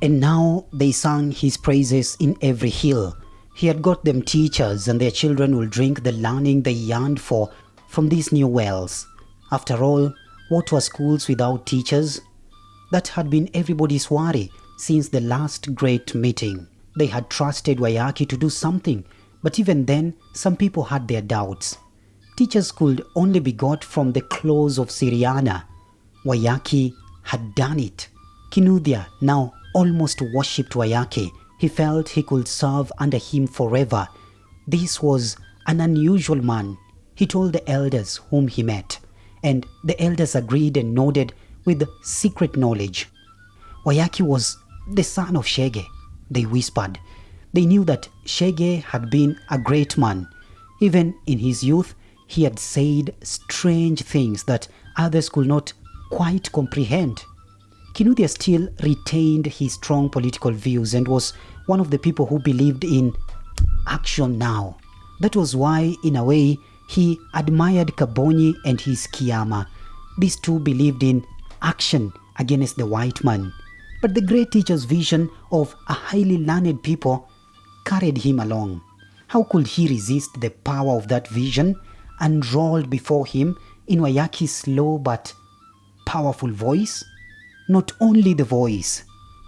And now they sang his praises in every hill. He had got them teachers, and their children will drink the learning they yearned for from these new wells. After all, what were schools without teachers? That had been everybody's worry since the last great meeting. They had trusted Waiyaki to do something, but even then, some people had their doubts. Teachers could only be got from the claws of Siriana. Waiyaki had done it. Kinuthia now almost worshipped Waiyaki. He felt he could serve under him forever. This was an unusual man, he told the elders whom he met, and the elders agreed and nodded with secret knowledge. Waiyaki was the son of Shege, they whispered. They knew that Shege had been a great man. Even in his youth, he had said strange things that others could not quite comprehend. Kinuthia still retained his strong political views and was one of the people who believed in action now. That was why, in a way, he admired Kabonyi and his Kiama. These two believed in action against the white man. But the great teacher's vision of a highly learned people carried him along. How could he resist the power of that vision unrolled before him in Waiyaki's slow but powerful voice? Not only the voice,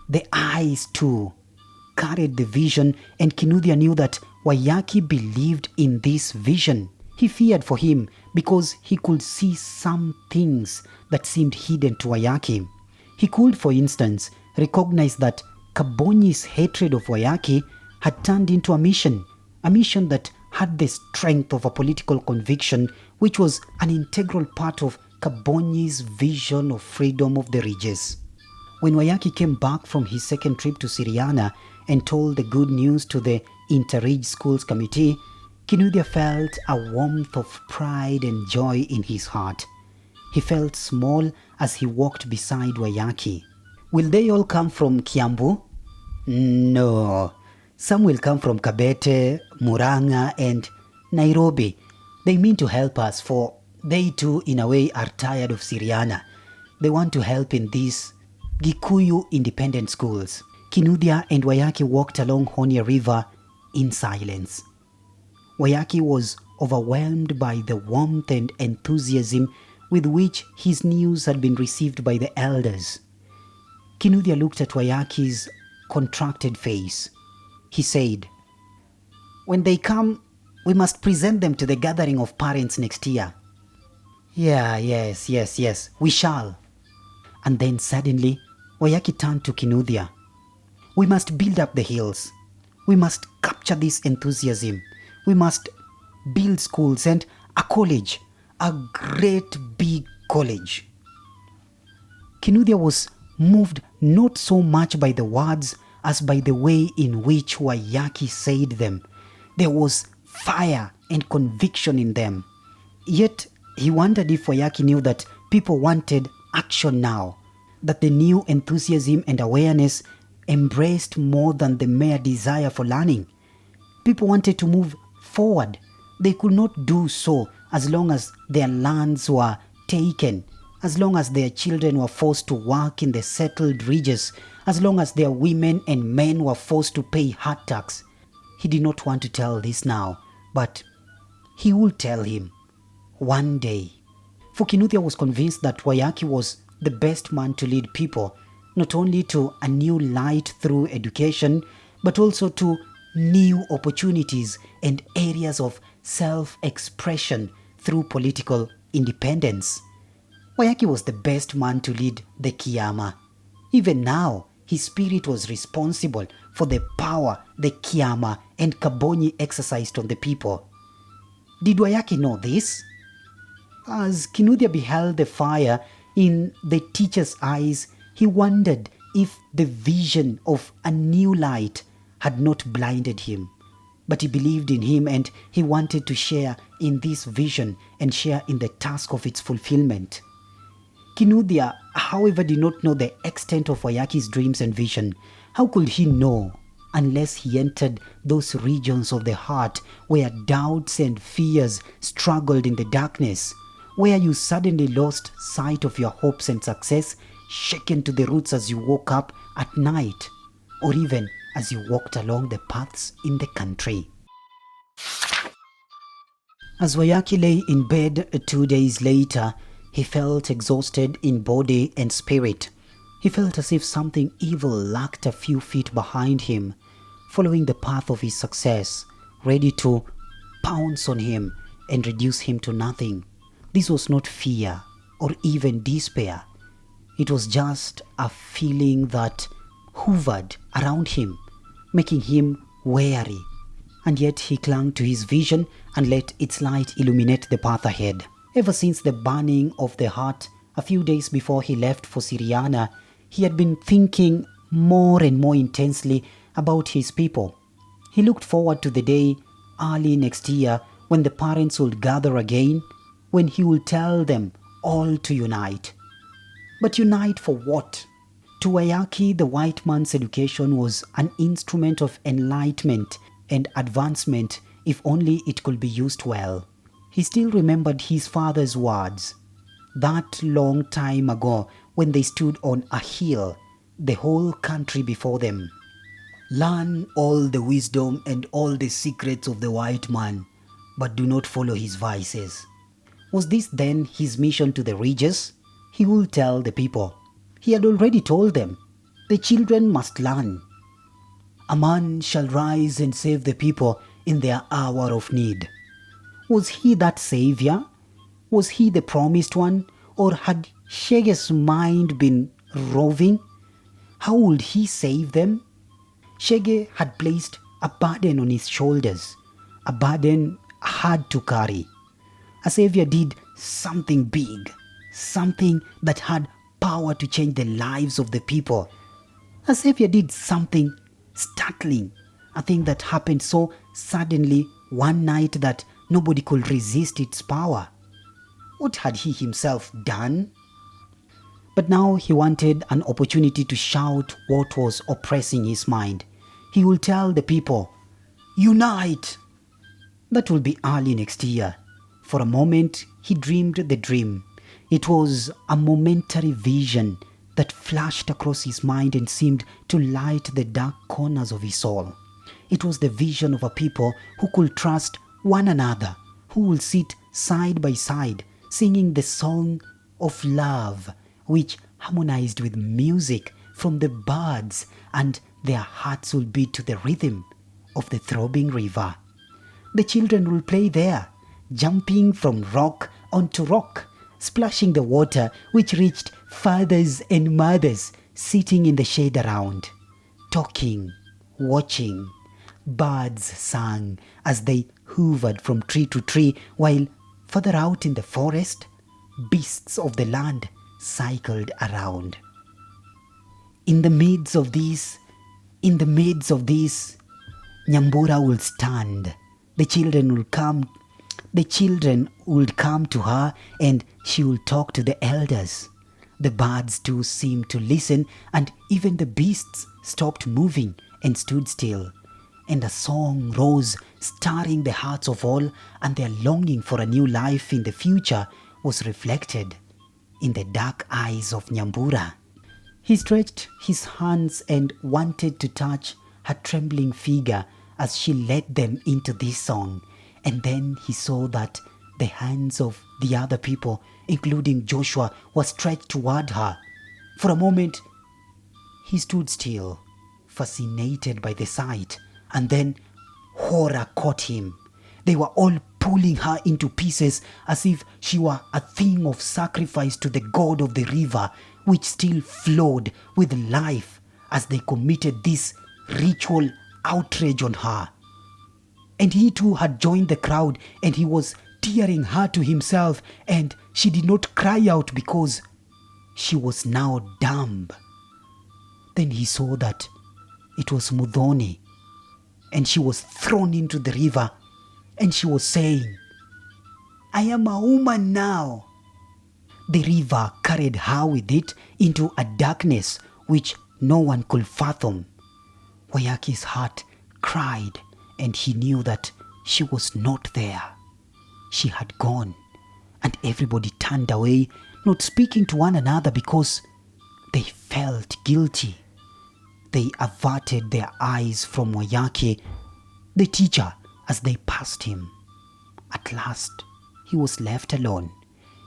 the eyes too carried the vision, and Kinuthia knew that Waiyaki believed in this vision. He feared for him because he could see some things that seemed hidden to Waiyaki. He could, for instance, recognize that Kabonyi's hatred of Waiyaki had turned into a mission that had the strength of a political conviction, which was an integral part of Kabonyi's vision of freedom of the Ridges. When Waiyaki came back from his second trip to Siriana and told the good news to the Inter-Ridge Schools Committee, Kinuthia felt a warmth of pride and joy in his heart. He felt small as he walked beside Waiyaki. Will they all come from Kiambu? No. Some will come from Kabete, Murang'a, and Nairobi. They mean to help us, for they too, in a way, are tired of Siriana. They want to help in these Gikuyu independent schools. Kinuthia and Waiyaki walked along Honia River in silence. Waiyaki was overwhelmed by the warmth and enthusiasm with which his news had been received by the elders. Kinuthia looked at Waiyaki's contracted face. He said, "When they come, we must present them to the gathering of parents next year." Yes, we shall. And then suddenly, Waiyaki turned to Kinuthia. "We must build up the hills. We must capture this enthusiasm. We must build schools and a college, a great big college." Kinuthia was moved not so much by the words as by the way in which Waiyaki said them. There was fire and conviction in them. Yet he wondered if Waiyaki knew that people wanted action now, that the new enthusiasm and awareness embraced more than the mere desire for learning. People wanted to move forward. They could not do so as long as their lands were taken, as long as their children were forced to work in the settled ridges, as long as their women and men were forced to pay hard tax. He did not want to tell this now, but he would tell him one day. For Kinuthia was convinced that Waiyaki was the best man to lead people, not only to a new light through education, but also to new opportunities and areas of self-expression through political independence. Waiyaki was the best man to lead the Kiama. Even now, his spirit was responsible for the power the Kiama and Kabonyi exercised on the people. Did Waiyaki know this? As Kinuthia beheld the fire in the teacher's eyes, he wondered if the vision of a new light had not blinded him. But he believed in him, and he wanted to share in this vision and share in the task of its fulfillment. Kinuthia, however, did not know the extent of Waiyaki's dreams and vision. How could he know unless he entered those regions of the heart where doubts and fears struggled in the darkness, where you suddenly lost sight of your hopes and success, shaken to the roots as you woke up at night? or even as you walked along the paths in the country. As Waiyaki lay in bed 2 days later, he felt exhausted in body and spirit. He felt as if something evil lurked a few feet behind him, following the path of his success, ready to pounce on him and reduce him to nothing. This was not fear or even despair. It was just a feeling that hovered around him, making him wary. And yet he clung to his vision and let its light illuminate the path ahead. Ever since the burning of the heart a few days before he left for Syriana, he had been thinking more and more intensely about his people. He looked forward to the day early next year when the parents would gather again, when he would tell them all to unite. But unite for what? To Waiyaki, the white man's education was an instrument of enlightenment and advancement if only it could be used well. He still remembered his father's words. That long time ago when they stood on a hill, the whole country before them. Learn all the wisdom and all the secrets of the white man, but do not follow his vices. Was this then his mission to the Regis? He would tell the people. He had already told them, the children must learn. A man shall rise and save the people in their hour of need. Was he that savior? Was he the promised one? Or had Shege's mind been roving? How would he save them? Shege had placed a burden on his shoulders, a burden hard to carry. A savior did something big, something that had power to change the lives of the people. A savior did something startling, a thing that happened so suddenly one night that nobody could resist its power. What had he himself done? But now he wanted an opportunity to shout what was oppressing his mind. He will tell the people, unite! That will be early next year. For a moment, he dreamed the dream. It was a momentary vision that flashed across his mind and seemed to light the dark corners of his soul. It was the vision of a people who could trust one another, who will sit side by side, singing the song of love, which harmonized with music from the birds, and their hearts will beat to the rhythm of the throbbing river. The children will play there, jumping from rock onto rock, splashing the water which reached fathers and mothers sitting in the shade around, talking, watching. Birds sang as they hovered from tree to tree, while further out in the forest, beasts of the land cycled around. In the midst of this, Nyambura will stand. The children would come to her and she will talk to the elders. The birds too seemed to listen, and even the beasts stopped moving and stood still. And a song rose, stirring the hearts of all, and their longing for a new life in the future was reflected in the dark eyes of Nyambura. He stretched his hands and wanted to touch her trembling figure as she led them into this song. And then he saw that the hands of the other people, including Joshua, were stretched toward her. For a moment, he stood still, fascinated by the sight, and then horror caught him. They were all pulling her into pieces as if she were a thing of sacrifice to the god of the river, which still flowed with life as they committed this ritual outrage on her. And he too had joined the crowd, and he was tearing her to himself, and she did not cry out because she was now dumb. Then he saw that it was Mudhoni, and she was thrown into the river, and she was saying, I am a woman now. The river carried her with it into a darkness which no one could fathom. Waiyaki's heart cried, and he knew that she was not there. She had gone, and everybody turned away, not speaking to one another because they felt guilty. They averted their eyes from Waiyaki, the teacher, as they passed him. At last, he was left alone.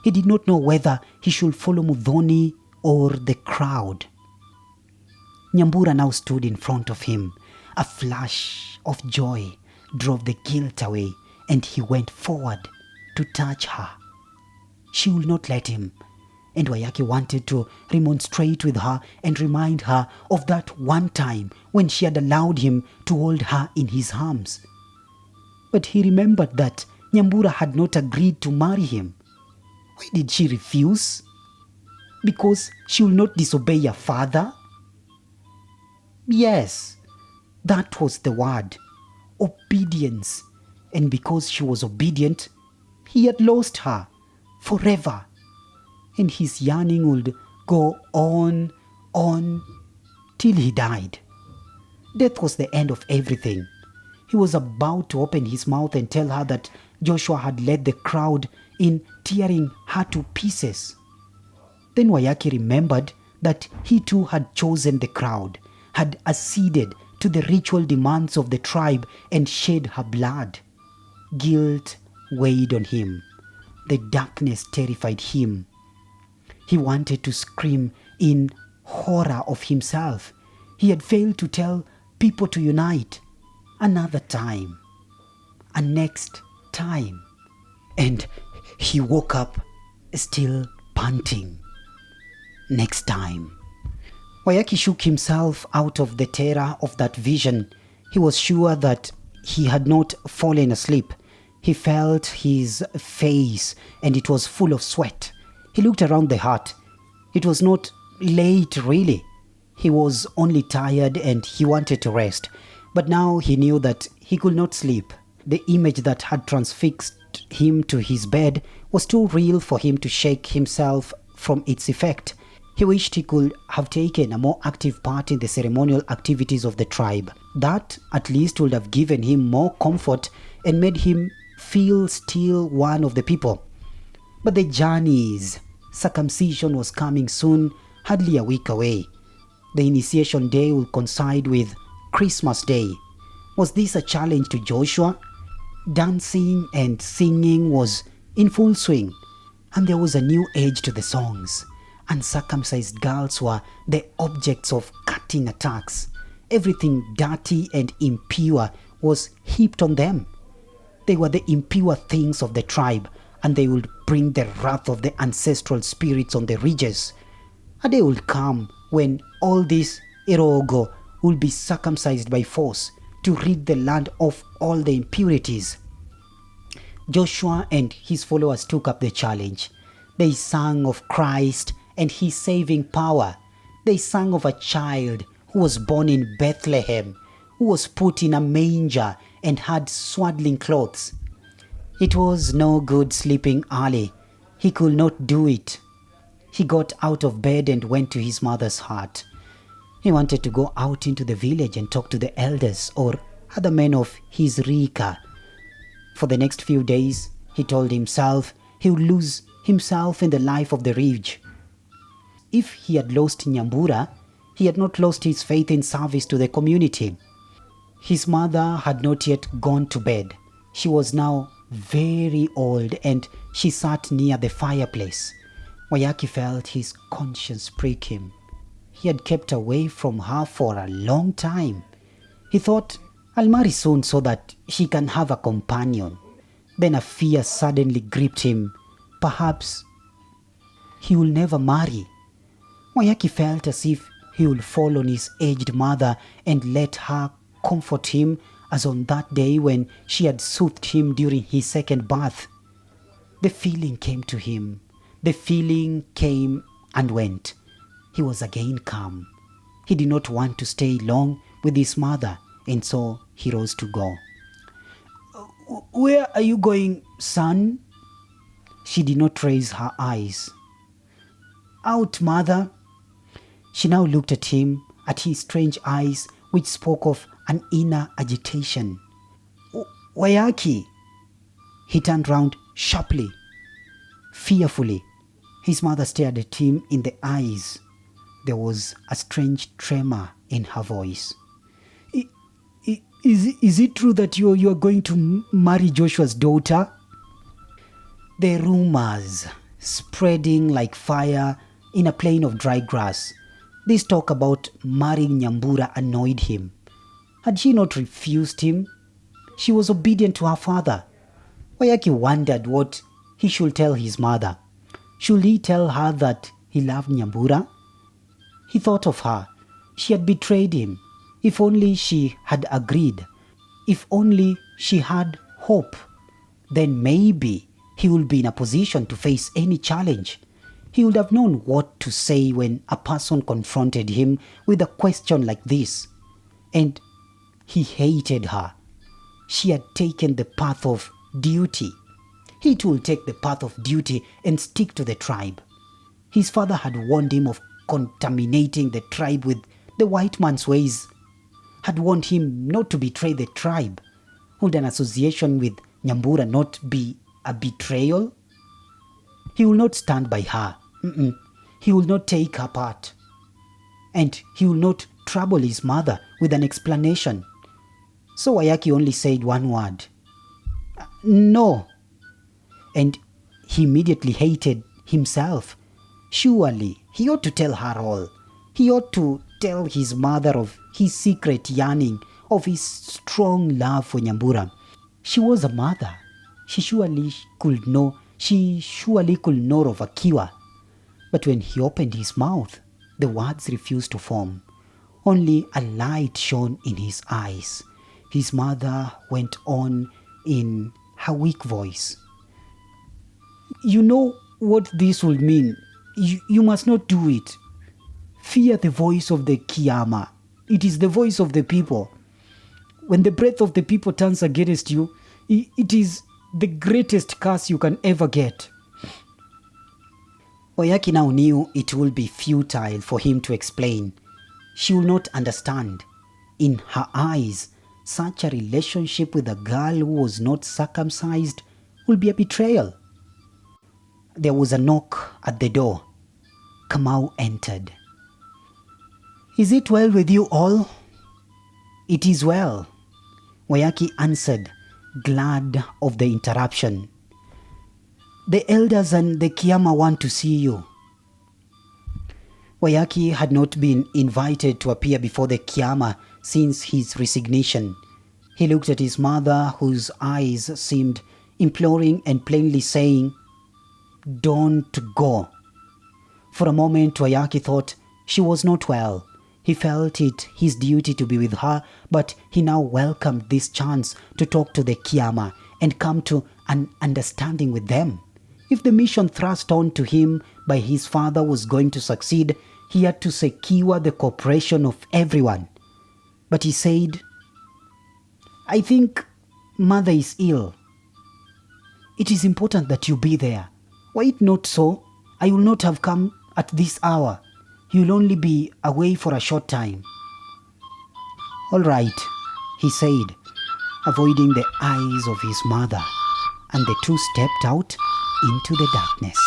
He did not know whether he should follow Muthoni or the crowd. Nyambura now stood in front of him. A flash of joy drove the guilt away, and he went forward to touch her. She would not let him, and Waiyaki wanted to remonstrate with her and remind her of that one time when she had allowed him to hold her in his arms. But he remembered that Nyambura had not agreed to marry him. Why did she refuse? Because she will not disobey her father? Yes, that was the word. Obedience. And because she was obedient, he had lost her forever. And his yearning would go on, till he died. Death was the end of everything. He was about to open his mouth and tell her that Joshua had led the crowd in tearing her to pieces. Then Waiyaki remembered that he too had chosen the crowd, had acceded to the ritual demands of the tribe and shed her blood. Guilt weighed on him. The darkness terrified him. He wanted to scream in horror of himself. He had failed to tell people to unite. Another time. A next time. And he woke up still panting. Next time. Waiyaki shook himself out of the terror of that vision. He was sure that he had not fallen asleep. He felt his face and it was full of sweat. He looked around the hut. It was not late really. He was only tired and he wanted to rest. But now he knew that he could not sleep. The image that had transfixed him to his bed was too real for him to shake himself from its effect. He wished he could have taken a more active part in the ceremonial activities of the tribe. That at least would have given him more comfort and made him feel still one of the people. But the journey's circumcision was coming soon, hardly a week away. The initiation day would coincide with Christmas Day. Was this a challenge to Joshua? Dancing and singing was in full swing, and there was a new age to the songs. Uncircumcised girls were the objects of cutting attacks. Everything dirty and impure was heaped on them. They were the impure things of the tribe, and they would bring the wrath of the ancestral spirits on the ridges. A day would come when all this Irogo would be circumcised by force to rid the land of all the impurities. Joshua and his followers took up the challenge. They sang of Christ and his saving power. They sang of a child who was born in Bethlehem, who was put in a manger and had swaddling clothes. It was no good sleeping early. He could not do it. He got out of bed and went to his mother's hut. He wanted to go out into the village and talk to the elders or other men of his Rika. For the next few days, he told himself he would lose himself in the life of the Ridge. If he had lost Nyambura, he had not lost his faith in service to the community. His mother had not yet gone to bed. She was now very old and she sat near the fireplace. Waiyaki felt his conscience prick him. He had kept away from her for a long time. He thought, I'll marry soon so that she can have a companion. Then a fear suddenly gripped him. Perhaps he will never marry. Waiyaki felt as if he would fall on his aged mother and let her comfort him as on that day when she had soothed him during his second birth. The feeling came to him. The feeling came and went. He was again calm. He did not want to stay long with his mother, and so he rose to go. Where are you going, son? She did not raise her eyes. Out, mother. She now looked at him, at his strange eyes, which spoke of an inner agitation. Waiyaki. He turned round sharply, fearfully. His mother stared at him in the eyes. There was a strange tremor in her voice. Is it true that you are going to marry Joshua's daughter? The rumors spreading like fire in a plain of dry grass. This talk about marrying Nyambura annoyed him. Had she not refused him? She was obedient to her father. Waiyaki wondered what he should tell his mother. Should he tell her that he loved Nyambura? He thought of her. She had betrayed him. If only she had agreed. If only she had hope. Then maybe he would be in a position to face any challenge. He would have known what to say when a person confronted him with a question like this. And he hated her. She had taken the path of duty. He too will take the path of duty and stick to the tribe. His father had warned him of contaminating the tribe with the white man's ways, had warned him not to betray the tribe. Would an association with Nyambura not be a betrayal? He will not stand by her. He will not take her part. And he will not trouble his mother with an explanation. So Waiyaki only said one word. No. And he immediately hated himself. Surely he ought to tell her all. He ought to tell his mother of his secret yearning, of his strong love for Nyambura. She was a mother. She surely could know of a cure. But when he opened his mouth, the words refused to form. Only a light shone in his eyes. His mother went on in her weak voice. You know what this will mean. You must not do it. Fear the voice of the Kiyama. It is the voice of the people. When the breath of the people turns against you, it is the greatest curse you can ever get. Waiyaki now knew it would be futile for him to explain. She will not understand. In her eyes, such a relationship with a girl who was not circumcised will be a betrayal. There was a knock at the door. Kamau entered. Is it well with you all? It is well, Waiyaki answered, glad of the interruption. The elders and the Kiyama want to see you. Waiyaki had not been invited to appear before the Kiyama since his resignation. He looked at his mother, whose eyes seemed imploring and plainly saying, "Don't go." For a moment, Waiyaki thought she was not well. He felt it his duty to be with her, but he now welcomed this chance to talk to the Kiyama and come to an understanding with them. If the mission thrust on to him by his father was going to succeed, he had to secure the cooperation of everyone. But he said, "I think mother is ill. It is important that you be there. Were it not so, I will not have come at this hour. You will only be away for a short time." "All right," he said, avoiding the eyes of his mother, and the two stepped out into the darkness.